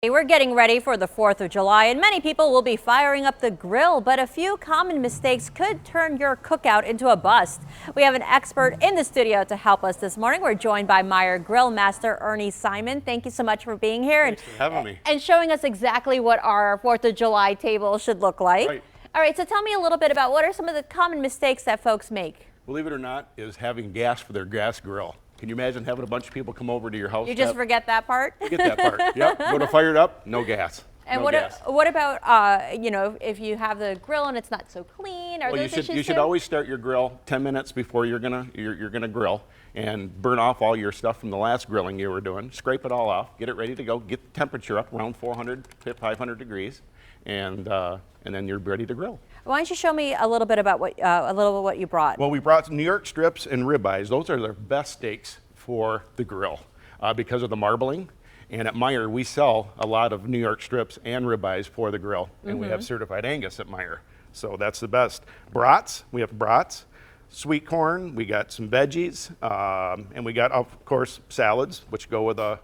We're getting ready for the 4th of July and many people will be firing up the grill, but a few common mistakes could turn your cookout into a bust. We have an expert in the studio to help us this morning. We're joined by Meyer Grill Master Ernie Simon. Thank you so much for being here. Thanks for having me. And showing us exactly what our 4th of July table should look like. Right. All right, so tell me a little bit about what are some of the common mistakes that folks make? Believe it or not, is having gas for their gas grill. Can you imagine having a bunch of people come over to your house? You just forget that part? Forget that part. Yep. Go to fire it up, no gas. And no gas. what about, if you have the grill and it's not so clean? Are those issues you should too? always start your grill 10 minutes before you're gonna grill and burn off all your stuff from the last grilling you were doing. Scrape it all off, get it ready to go, get the temperature up around 400 to 500 degrees, and then you're ready to grill. Why don't you show me a little bit about what you brought? Well, we brought New York strips and ribeyes. Those are the best steaks for the grill because of the marbling. And at Meyer, we sell a lot of New York strips and ribeyes for the grill. And we have certified Angus at Meyer. So that's the best. Brats, we have brats, sweet corn, we got some veggies, and we got, of course, salads, which go with a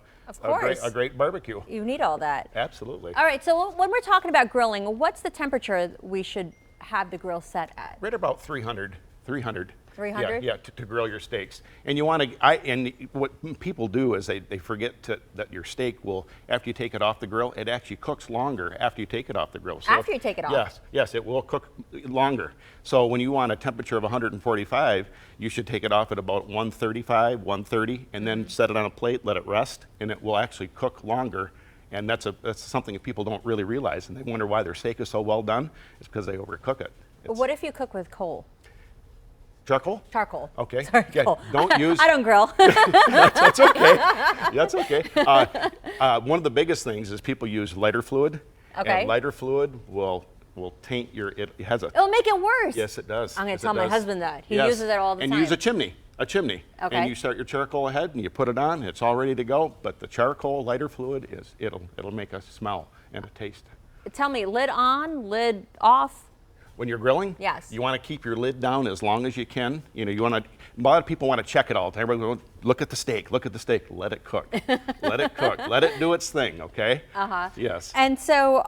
great barbecue. You need all that. Absolutely. All right, so when we're talking about grilling, what's the temperature we should have the grill set at? Right about 300. 300? Yeah, to grill your steaks. And you want to, and what people do is they forget that your steak will, after you take it off the grill, it actually cooks longer after you take it off the grill. So after you take it off? Yes, it will cook longer. So when you want a temperature of 145, you should take it off at about 135, 130, and then set it on a plate, let it rest, and it will actually cook longer. And that's something that people don't really realize, and they wonder why their steak is so well done. It's because they overcook it. What if you cook with coal? Charcoal? Charcoal. Okay. Sorry, yeah, coal. Don't use. I don't grill. That's okay. That's okay. One of the biggest things is people use lighter fluid. Okay. And lighter fluid will taint your. It has a. It'll make it worse. Yes, it does. I'm going to tell my husband that. He Yes. uses it all the time. And use a chimney. Okay. And you start your charcoal ahead and you put it on. It's all ready to go. But the charcoal lighter fluid it'll make a smell and a taste. Tell me, lid on, lid off? When you're grilling, yes, you want to keep your lid down as long as you can. You know, a lot of people want to check it all the time. Everybody goes, look at the steak, let it cook. Let it cook, let it do its thing, okay? Yes. And so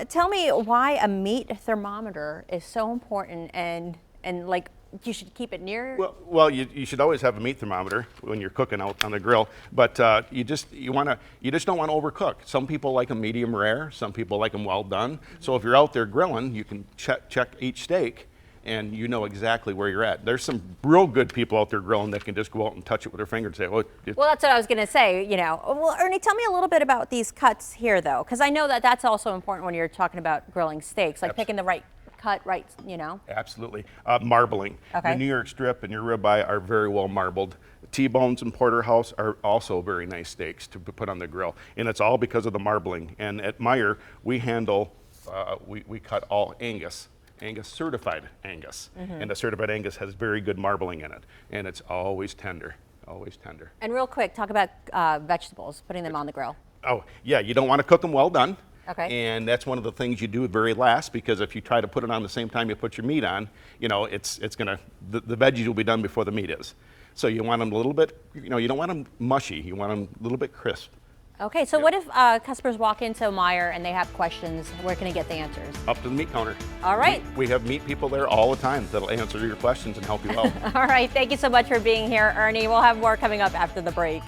tell me why a meat thermometer is so important and like you should keep it near. Well, you should always have a meat thermometer when you're cooking out on the grill, but you just don't want to overcook. Some people like them medium rare, some people like them well done. So if you're out there grilling, you can check each steak, and you know exactly where you're at. There's some real good people out there grilling that can just go out and touch it with their finger and say, well, that's what I was going to say. Well, Ernie, tell me a little bit about these cuts here, though, because I know that that's also important when you're talking about grilling steaks, like picking the right cut, right, Absolutely. Marbling. Okay. The New York strip and your ribeye are very well marbled. T-bones and porterhouse are also very nice steaks to put on the grill, and it's all because of the marbling. And at Meyer, we handle, we cut all Angus certified Angus, and the certified Angus has very good marbling in it, and it's always tender, always tender. And real quick, talk about vegetables, putting them on the grill. Oh yeah, you don't want to cook them well done. Okay. And that's one of the things you do very last, because if you try to put it on the same time you put your meat on, it's gonna, the veggies will be done before the meat is. So you want them a little bit, you don't want them mushy, you want them a little bit crisp. Okay, so what if customers walk into Meyer and they have questions? Where can they get the answers? Up to the meat counter. All right. We have meat people there all the time that'll answer your questions and help you out. All right, thank you so much for being here, Ernie. We'll have more coming up after the break.